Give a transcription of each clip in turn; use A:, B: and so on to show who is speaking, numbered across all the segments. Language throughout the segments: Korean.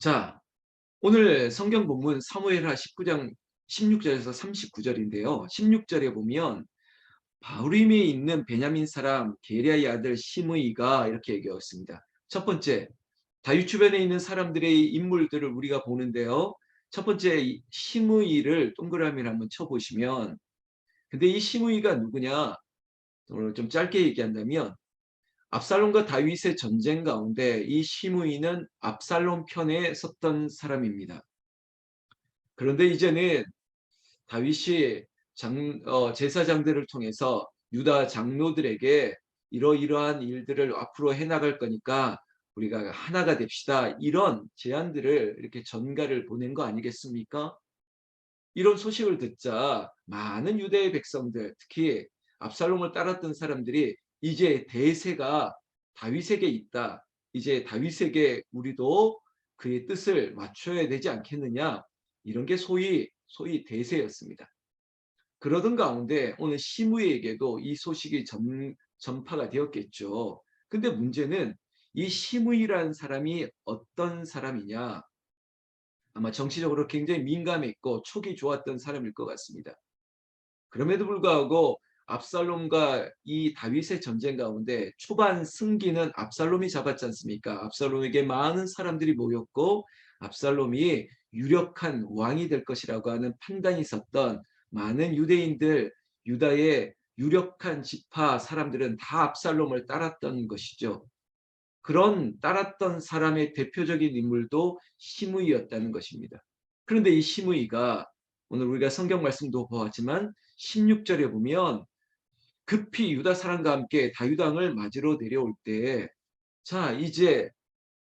A: 자, 오늘 성경 본문 사무엘하 19장 16절에서 39절인데요. 16절에 보면 바후림에 있는 베냐민 사람 게리아의 아들 시므이가 이렇게 얘기하고 있습니다. 첫 번째, 다윗 주변에 있는 사람들의 인물들을 우리가 보는데요. 첫 번째 시므이를 동그라미를 한번 쳐보시면, 근데 이 시므이가 누구냐? 오늘 좀 짧게 얘기한다면 압살롬과 다윗의 전쟁 가운데 이 시므이는 압살롬 편에 섰던 사람입니다. 그런데 이제는 다윗이 제사장들을 통해서 유다 장로들에게 이러이러한 일들을 앞으로 해나갈 거니까 우리가 하나가 됩시다. 이런 제안들을 이렇게 전가를 보낸 거 아니겠습니까? 이런 소식을 듣자 많은 유대의 백성들, 특히 압살롬을 따랐던 사람들이 이제 대세가 다윗에게 있다. 이제 다윗에게 우리도 그의 뜻을 맞춰야 되지 않겠느냐. 이런 게 소위 대세였습니다. 그러던 가운데 오늘 시므이에게도 이 소식이 전파가 되었겠죠. 근데 문제는 이 시므이라는 사람이 어떤 사람이냐? 아마 정치적으로 굉장히 민감했고 촉이 좋았던 사람일 것 같습니다. 그럼에도 불구하고 압살롬과 이 다윗의 전쟁 가운데 초반 승기는 압살롬이 잡았지 않습니까? 압살롬에게 많은 사람들이 모였고 압살롬이 유력한 왕이 될 것이라고 하는 판단이 있었던 많은 유대인들, 유다의 유력한 지파 사람들은 다 압살롬을 따랐던 것이죠. 그런 따랐던 사람의 대표적인 인물도 시므이였다는 것입니다. 그런데 이 시므이가 오늘 우리가 성경 말씀도 보았지만 16절에 보면 급히 유다 사람과 함께 다윗 왕을 맞으러 내려올 때, 자 이제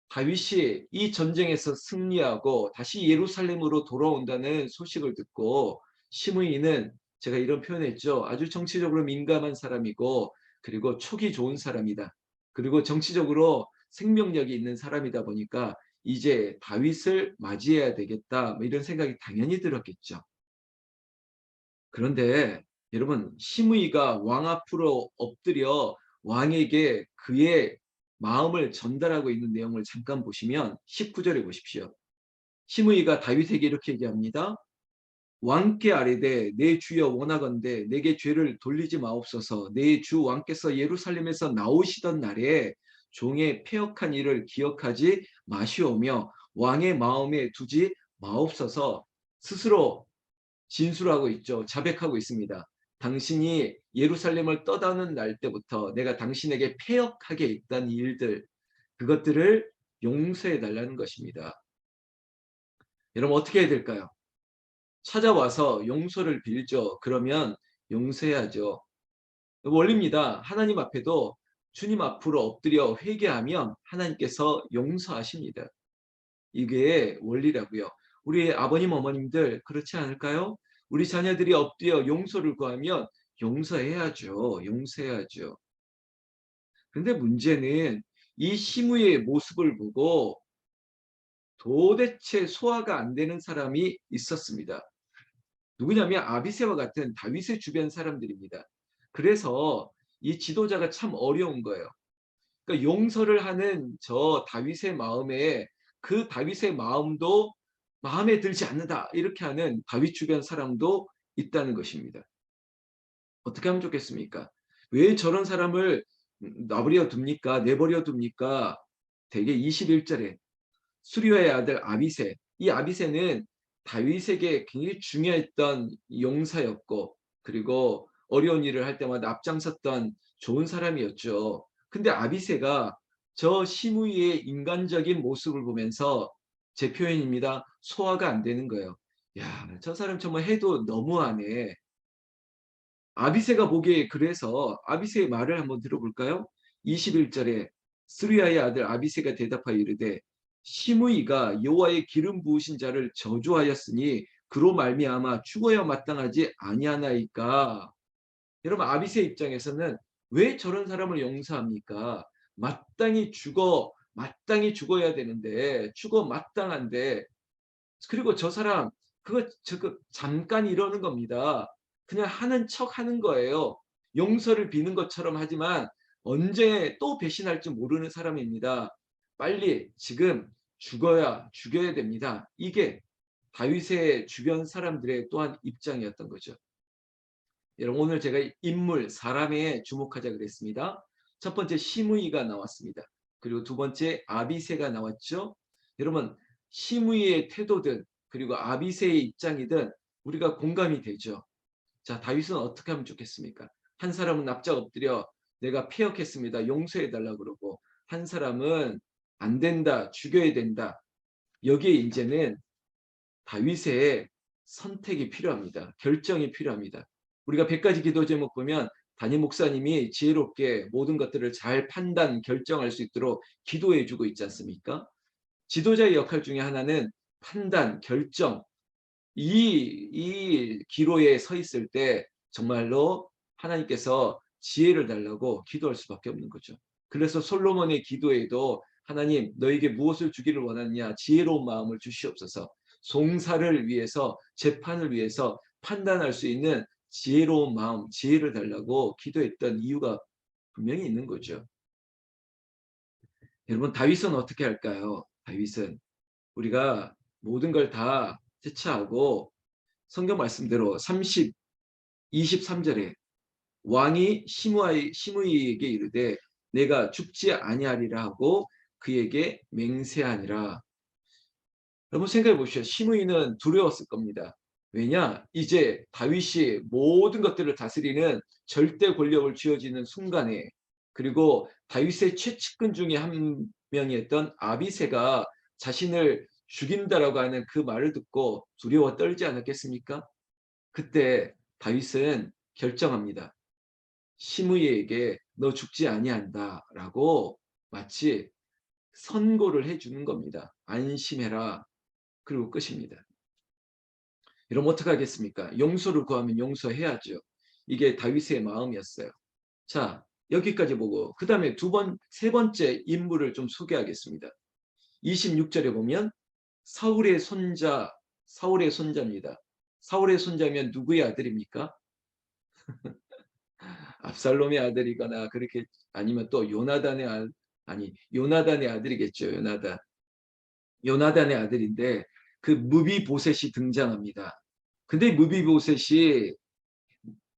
A: 다윗이 이 전쟁에서 승리하고 다시 예루살렘으로 돌아온다는 소식을 듣고 시므이는, 제가 이런 표현했죠, 아주 정치적으로 민감한 사람이고 그리고 촉이 좋은 사람이다. 그리고 정치적으로 생명력이 있는 사람이다 보니까 이제 다윗을 맞이해야 되겠다, 뭐 이런 생각이 당연히 들었겠죠. 그런데 여러분, 시므이가 왕 앞으로 엎드려 왕에게 그의 마음을 전달하고 있는 내용을 잠깐 보시면 19절에 보십시오. 시므이가 다윗에게 이렇게 얘기합니다. 왕께 아뢰되 내 주여 원하건대 내게 죄를 돌리지 마옵소서. 내 주 왕께서 예루살렘에서 나오시던 날에 종의 패역한 일을 기억하지 마시오며 왕의 마음에 두지 마옵소서. 스스로 진술하고 있죠. 자백하고 있습니다. 당신이 예루살렘을 떠나는 날 때부터 내가 당신에게 패역하게 있던 일들, 그것들을 용서해 달라는 것입니다. 여러분, 어떻게 해야 될까요? 찾아와서 용서를 빌죠. 그러면 용서해야죠. 원리입니다. 하나님 앞에도 주님 앞으로 엎드려 회개하면 하나님께서 용서하십니다. 이게 원리라고요. 우리 아버님, 어머님들 그렇지 않을까요? 우리 자녀들이 엎드려 용서를 구하면 용서해야죠. 용서해야죠. 근데 문제는 이 시므의 모습을 보고 도대체 소화가 안 되는 사람이 있었습니다. 누구냐면 아비새와 같은 다윗의 주변 사람들입니다. 그래서 이 지도자가 참 어려운 거예요. 그러니까 용서를 하는 저 다윗의 마음에 그 다윗의 마음도 마음에 들지 않는다, 이렇게 하는 다윗 주변 사람도 있다는 것입니다. 어떻게 하면 좋겠습니까? 왜 저런 사람을 놔버려 둡니까? 내버려 둡니까? 대개 21절에 수리아의 아들 아비새, 이 아비새는 다윗에게 굉장히 중요했던 용사였고 그리고 어려운 일을 할 때마다 앞장섰던 좋은 사람이었죠. 근데 아비새가 저 시므이의 인간적인 모습을 보면서, 제 표현입니다, 소화가 안 되는 거예요. 야, 저 사람 정말 해도 너무하네. 아비새가 보기에, 그래서 아비새의 말을 한번 들어볼까요? 21절에 스루야의 아들 아비새가 대답하여 이르되 시므이가 여호와의 기름 부으신 자를 저주하였으니 그로 말미암아 죽어야 마땅하지 아니하나이까. 여러분, 아비새 입장에서는 왜 저런 사람을 용서합니까? 마땅히 죽어야 되는데, 죽어 마땅한데, 그리고 저 사람 저거 잠깐 이러는 겁니다. 그냥 하는 척 하는 거예요. 용서를 비는 것처럼 하지만 언제 또 배신할지 모르는 사람입니다. 빨리 지금 죽여야 됩니다. 이게 다윗의 주변 사람들의 또한 입장이었던 거죠. 여러분 오늘 제가 인물, 사람에 주목하자 그랬습니다. 첫 번째 시므이가 나왔습니다. 그리고 두 번째 아비새가 나왔죠. 여러분 시므이의 태도든 그리고 아비새의 입장이든 우리가 공감이 되죠. 자, 다윗은 어떻게 하면 좋겠습니까? 한 사람은 납작 엎드려 내가 패역했습니다. 용서해 달라고 그러고 한 사람은 안 된다. 죽여야 된다. 여기에 이제는 다윗의 선택이 필요합니다. 결정이 필요합니다. 우리가 100가지 기도 제목 보면 담임 목사님이 지혜롭게 모든 것들을 잘 판단, 결정할 수 있도록 기도해 주고 있지 않습니까? 지도자의 역할 중에 하나는 판단, 결정, 이 기로에 서 있을 때 정말로 하나님께서 지혜를 달라고 기도할 수밖에 없는 거죠. 그래서 솔로몬의 기도에도 하나님 너에게 무엇을 주기를 원하느냐 지혜로운 마음을 주시옵소서. 송사를 위해서 재판을 위해서 판단할 수 있는 지혜로운 마음, 지혜를 달라고 기도했던 이유가 분명히 있는 거죠. 여러분 다윗은 어떻게 할까요? 다윗은 우리가 모든 걸 다 제치하고 성경 말씀대로 23절에 왕이 시므이에게 이르되 내가 죽지 아니하리라 하고 그에게 맹세하니라. 여러분 생각해 보시죠. 시므이는 두려웠을 겁니다. 왜냐? 이제 다윗이 모든 것들을 다스리는 절대 권력을 쥐어지는 순간에 그리고 다윗의 최측근 중에 한 명이었던 아비새가 자신을 죽인다라고 하는 그 말을 듣고 두려워 떨지 않았겠습니까? 그때 다윗은 결정합니다. 시므이에게 너 죽지 아니한다라고 마치 선고를 해주는 겁니다. 안심해라. 그리고 끝입니다. 이러면 어떻게 하겠습니까? 용서를 구하면 용서해야죠. 이게 다윗의 마음이었어요. 자, 여기까지 보고 그 다음에 세 번째 인물을 좀 소개하겠습니다. 26절에 보면 사울의 손자입니다. 사울의 손자면 누구의 아들입니까? 압살롬의 아들이거나 그렇게 아니면 또 요나단의 아들이겠죠. 요나단의 아들인데 그 무비보셋이 등장합니다. 근데 무비보셋이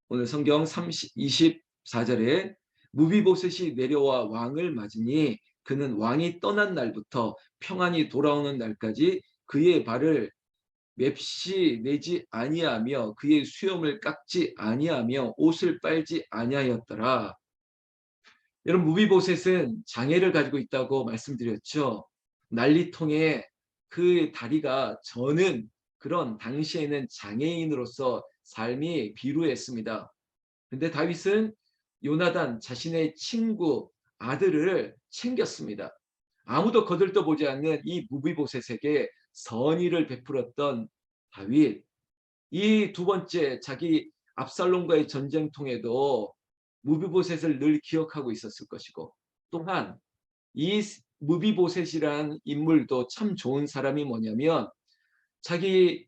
A: 오늘 성경 24절에 무비보셋이 내려와 왕을 맞으니 그는 왕이 떠난 날부터 평안히 돌아오는 날까지 그의 발을 맵시 내지 아니하며 그의 수염을 깎지 아니하며 옷을 빨지 아니하였더라. 여러분 무비보셋은 장애를 가지고 있다고 말씀드렸죠. 난리통에 그 다리가 저는 그런 당시에는 장애인으로서 삶이 비루했습니다. 근데 다윗은 요나단 자신의 친구 아들을 챙겼습니다. 아무도 거들떠보지 않는 이 무비보셋에게 선의를 베풀었던 다윗. 이 두 번째 자기 압살롬과의 전쟁통에도 무비보셋을 늘 기억하고 있었을 것이고 또한 이 무비보셋이란 인물도 참 좋은 사람이 뭐냐면 자기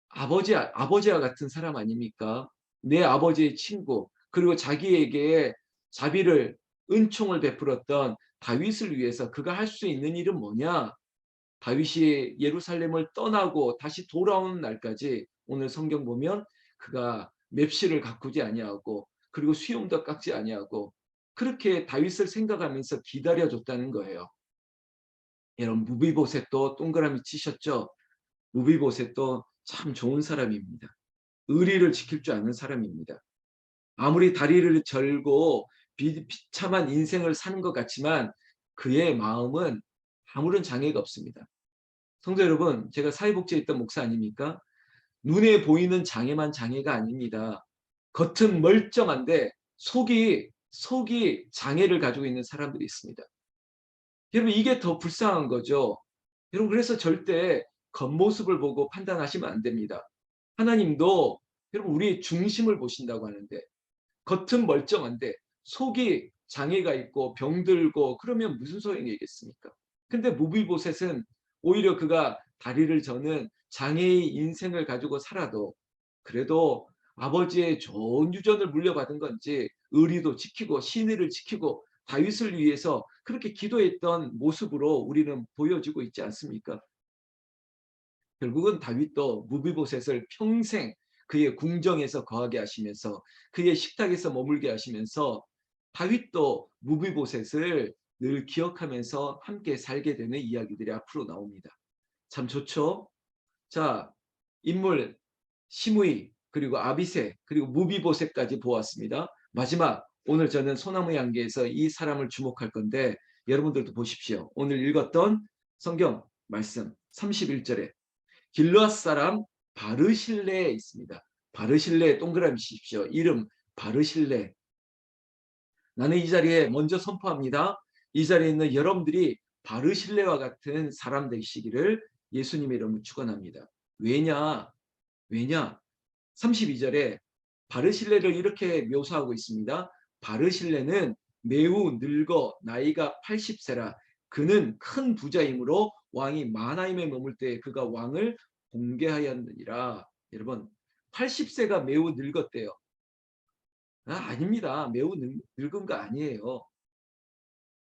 A: 아버지와 같은 사람 아닙니까? 내 아버지의 친구 그리고 자기에게 자비를 은총을 베풀었던 다윗을 위해서 그가 할 수 있는 일은 뭐냐? 다윗이 예루살렘을 떠나고 다시 돌아오는 날까지 오늘 성경 보면 그가 맵시를 가꾸지 아니하고 그리고 수염도 깎지 아니하고 그렇게 다윗을 생각하면서 기다려줬다는 거예요. 여러분 무비보셋도 동그라미 치셨죠? 무비보셋도 참 좋은 사람입니다. 의리를 지킬 줄 아는 사람입니다. 아무리 다리를 절고 비참한 인생을 사는 것 같지만 그의 마음은 아무런 장애가 없습니다. 성도 여러분, 제가 사회복지에 있던 목사 아닙니까? 눈에 보이는 장애만 장애가 아닙니다. 겉은 멀쩡한데 속이 장애를 가지고 있는 사람들이 있습니다. 여러분 이게 더 불쌍한 거죠. 여러분 그래서 절대 겉모습을 보고 판단하시면 안 됩니다. 하나님도 여러분 우리의 중심을 보신다고 하는데 겉은 멀쩡한데 속이 장애가 있고 병들고 그러면 무슨 소용이겠습니까? 근데 무비보셋은 오히려 그가 다리를 저는 장애의 인생을 가지고 살아도 그래도 아버지의 좋은 유전을 물려받은 건지 의리도 지키고 신의를 지키고 다윗을 위해서 그렇게 기도했던 모습으로 우리는 보여지고 있지 않습니까? 결국은 다윗도 무비보셋을 평생 그의 궁정에서 거하게 하시면서 그의 식탁에서 머물게 하시면서 다윗도 무비보셋을 늘 기억하면서 함께 살게 되는 이야기들이 앞으로 나옵니다. 참 좋죠? 자, 인물 시므이 그리고 아비새 그리고 무비보셋까지 보았습니다. 마지막 오늘 저는 소나무 양계에서 이 사람을 주목할 건데 여러분들도 보십시오. 오늘 읽었던 성경 말씀 31절에 길르앗 사람 바르실레에 있습니다. 바르실레 동그라미 치십시오. 이름 바르실레. 나는 이 자리에 먼저 선포합니다. 이 자리에 있는 여러분들이 바르실레와 같은 사람 되시기를 예수님의 이름으로 축원합니다. 왜냐? 왜냐? 32절에 바르실레를 이렇게 묘사하고 있습니다. 바르실레는 매우 늙어 나이가 80세라 그는 큰 부자이므로 왕이 마하나임에 머물 때 그가 왕을 공개하였느니라. 여러분 80세가 매우 늙었대요. 아닙니다. 매우 늙은 거 아니에요.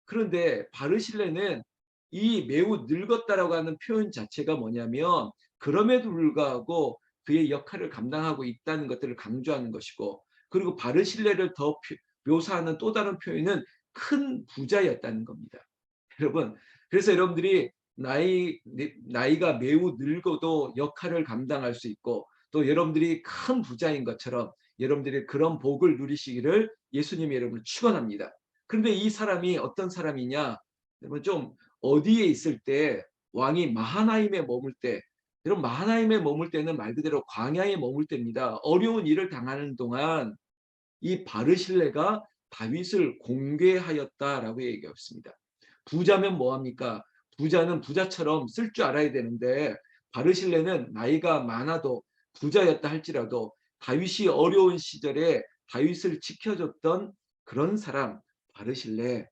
A: 그런데 바르실레는 이 매우 늙었다라고 하는 표현 자체가 뭐냐면 그럼에도 불구하고 그의 역할을 감당하고 있다는 것들을 강조하는 것이고 그리고 바르실레를 더 묘사하는 또 다른 표현은 큰 부자였다는 겁니다. 여러분 그래서 여러분들이 나이가 매우 늙어도 역할을 감당할 수 있고 또 여러분들이 큰 부자인 것처럼 여러분들이 그런 복을 누리시기를 예수님의 이름으로 축원합니다. 그런데 이 사람이 어떤 사람이냐? 여러분 좀 어디에 있을 때 왕이 마하나임에 머물 때 여러분 마하나임에 머물 때는 말 그대로 광야에 머물 때입니다. 어려운 일을 당하는 동안 이 바르실레가 다윗을 공개하였다라고 얘기했습니다. 부자면 뭐합니까? 부자는 부자처럼 쓸 줄 알아야 되는데 바르실레는 나이가 많아도 부자였다 할지라도 다윗이 어려운 시절에 다윗을 지켜줬던 그런 사람 바르실레.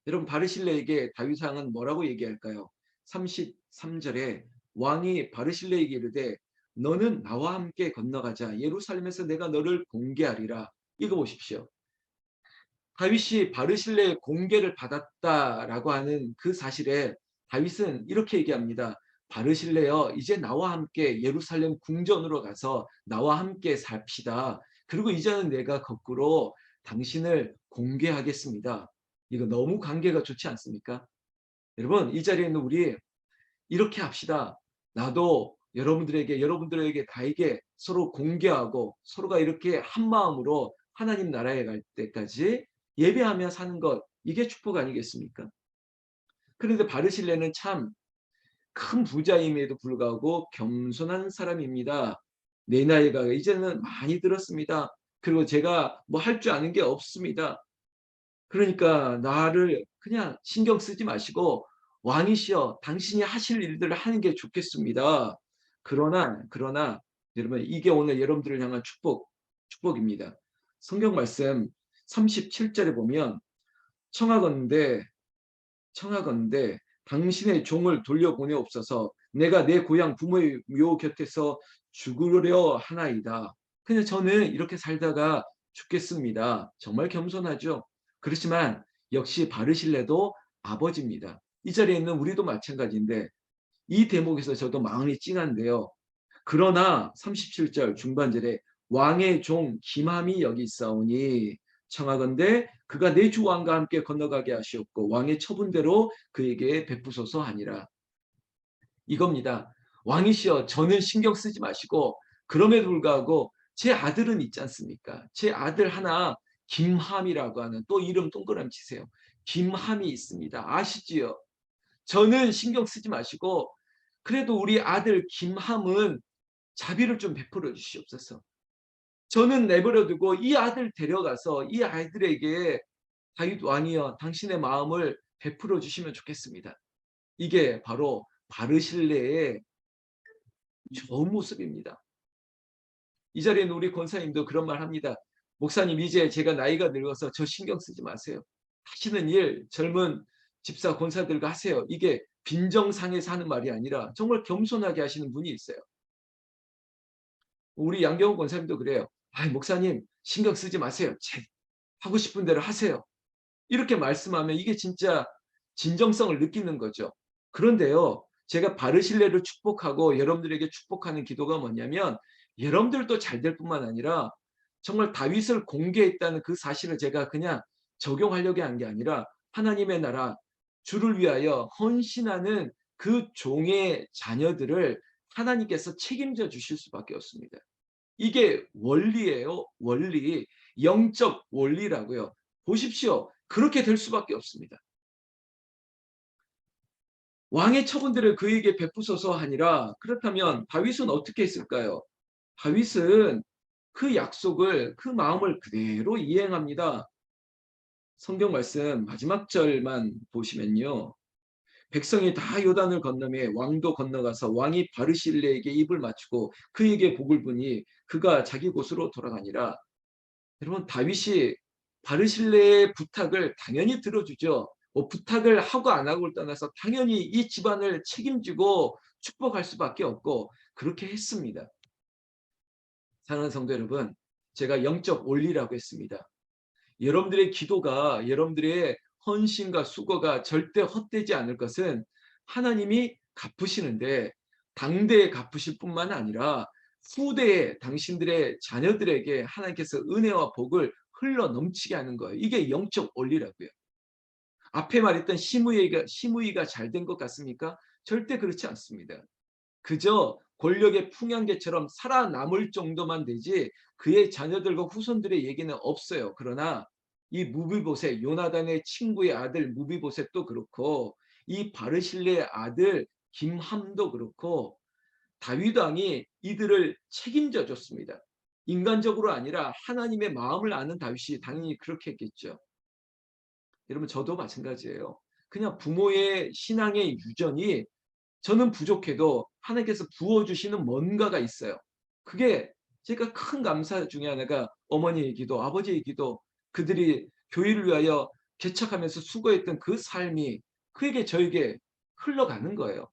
A: 여러분 바르실레에게 다윗 왕은 뭐라고 얘기할까요? 33절에 왕이 바르실레에게 이르되 너는 나와 함께 건너가자. 예루살렘에서 내가 너를 공개하리라. 이거 보십시오. 다윗이 바르실레의 공개를 받았다라고 하는 그 사실에 다윗은 이렇게 얘기합니다. 바르실레여 이제 나와 함께 예루살렘 궁전으로 가서 나와 함께 삽시다. 그리고 이제는 내가 거꾸로 당신을 공개하겠습니다. 이거 너무 관계가 좋지 않습니까? 여러분 이 자리에 있는 우리 이렇게 합시다. 나도 여러분들에게 다에게 서로 공개하고 서로가 이렇게 한 마음으로 하나님 나라에 갈 때까지 예배하며 사는 것 이게 축복 아니겠습니까? 그런데 바르실레는 참 큰 부자임에도 불구하고 겸손한 사람입니다. 내 나이가 이제는 많이 들었습니다. 그리고 제가 뭐 할 줄 아는 게 없습니다. 그러니까 나를 그냥 신경 쓰지 마시고 왕이시여 당신이 하실 일들을 하는 게 좋겠습니다. 그러나 여러분 이게 오늘 여러분들을 향한 축복입니다. 성경 말씀 37절에 보면 청하건대 당신의 종을 돌려보내옵소서 내가 내 고향 부모의 묘 곁에서 죽으려 하나이다. 그냥 저는 이렇게 살다가 죽겠습니다. 정말 겸손하죠. 그렇지만 역시 바르실레도 아버지입니다. 이 자리에 있는 우리도 마찬가지인데 이 대목에서 저도 마음이 찡한데요. 그러나 37절 중반절에 왕의 종 김함이 여기 있사오니 청하건대 그가 내 주 왕과 함께 건너가게 하시옵고 왕의 처분대로 그에게 베푸소서 하니라. 이겁니다. 왕이시여 저는 신경 쓰지 마시고 그럼에도 불구하고 제 아들은 있지 않습니까? 제 아들 하나 김함이라고 하는 또 이름 동그라미 치세요. 김함이 있습니다. 아시지요? 저는 신경 쓰지 마시고 그래도 우리 아들 김함은 자비를 좀 베풀어 주시옵소서. 저는 내버려 두고 이 아들 데려가서 이 아이들에게 다윗 왕이여 당신의 마음을 베풀어 주시면 좋겠습니다. 이게 바로 바르실레의 좋은 모습입니다. 이 자리에는 우리 권사님도 그런 말 합니다. 목사님 이제 제가 나이가 늙어서 저 신경 쓰지 마세요. 하시는 일 젊은 집사 권사들과 하세요. 이게 빈정상에서 하는 말이 아니라 정말 겸손하게 하시는 분이 있어요. 우리 양경호 권사님도 그래요. 목사님 신경 쓰지 마세요. 하고 싶은 대로 하세요. 이렇게 말씀하면 이게 진짜 진정성을 느끼는 거죠. 그런데요, 제가 바르실레를 축복하고 여러분들에게 축복하는 기도가 뭐냐면 여러분들도 잘 될 뿐만 아니라 정말 다윗을 공개했다는 그 사실을 제가 그냥 적용하려고 한 게 아니라 하나님의 나라 주를 위하여 헌신하는 그 종의 자녀들을 하나님께서 책임져 주실 수밖에 없습니다. 이게 원리예요. 원리. 영적 원리라고요. 보십시오. 그렇게 될 수밖에 없습니다. 왕의 처분들을 그에게 베푸소서 하니라. 그렇다면 다윗은 어떻게 했을까요? 다윗은 그 약속을 그 마음을 그대로 이행합니다. 성경 말씀 마지막 절만 보시면요. 백성이 다 요단을 건너매 왕도 건너가서 왕이 바르실레에게 입을 맞추고 그에게 복을 부니 그가 자기 곳으로 돌아가니라. 여러분 다윗이 바르실레의 부탁을 당연히 들어주죠. 뭐 부탁을 하고 안 하고를 떠나서 당연히 이 집안을 책임지고 축복할 수밖에 없고 그렇게 했습니다. 사랑하는 성도 여러분, 제가 영적 원리라고 했습니다. 여러분들의 기도가 여러분들의 헌신과 수고가 절대 헛되지 않을 것은 하나님이 갚으시는데 당대에 갚으실 뿐만 아니라 후대에 당신들의 자녀들에게 하나님께서 은혜와 복을 흘러 넘치게 하는 거예요. 이게 영적 원리라고요. 앞에 말했던 시므이가 잘 된 것 같습니까? 절대 그렇지 않습니다. 그저 권력의 풍향계처럼 살아남을 정도만 되지 그의 자녀들과 후손들의 얘기는 없어요. 그러나 이 무비보셋, 요나단의 친구의 아들 무비보셋도 그렇고 이 바르실레의 아들 김함도 그렇고 다윗 왕이 이들을 책임져 줬습니다. 인간적으로 아니라 하나님의 마음을 아는 다윗이 당연히 그렇게 했겠죠. 여러분 저도 마찬가지예요. 그냥 부모의 신앙의 유전이 저는 부족해도 하나님께서 부어주시는 뭔가가 있어요. 그게 제가 큰 감사 중에 하나가 어머니의 기도, 아버지의 기도, 그들이 교회를 위하여 개척하면서 수고했던 그 삶이 그에게 저에게 흘러가는 거예요.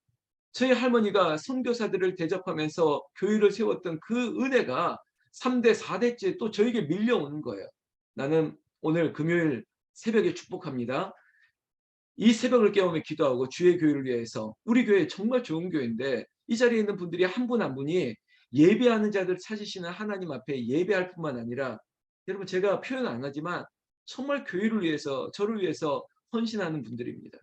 A: 저희 할머니가 선교사들을 대접하면서 교회를 세웠던 그 은혜가 3대, 4대째 또 저에게 밀려오는 거예요. 나는 오늘 금요일 새벽에 축복합니다. 이 새벽을 깨우며 기도하고 주의 교회를 위해서 우리 교회 정말 좋은 교회인데 이 자리에 있는 분들이 한 분 한 분이 예배하는 자들 찾으시는 하나님 앞에 예배할 뿐만 아니라 여러분 제가 표현 안 하지만 정말 교회를 위해서 저를 위해서 헌신하는 분들입니다.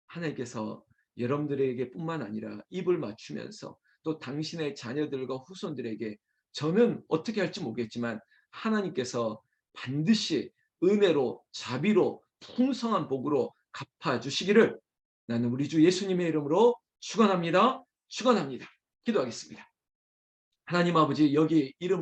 A: 하나님께서 여러분들에게 뿐만 아니라 입을 맞추면서 또 당신의 자녀들과 후손들에게 저는 어떻게 할지 모르겠지만 하나님께서 반드시 은혜로 자비로 풍성한 복으로 갚아주시기를 나는 우리 주 예수님의 이름으로 축원합니다. 축원합니다. 기도하겠습니다. 하나님 아버지 여기 이름을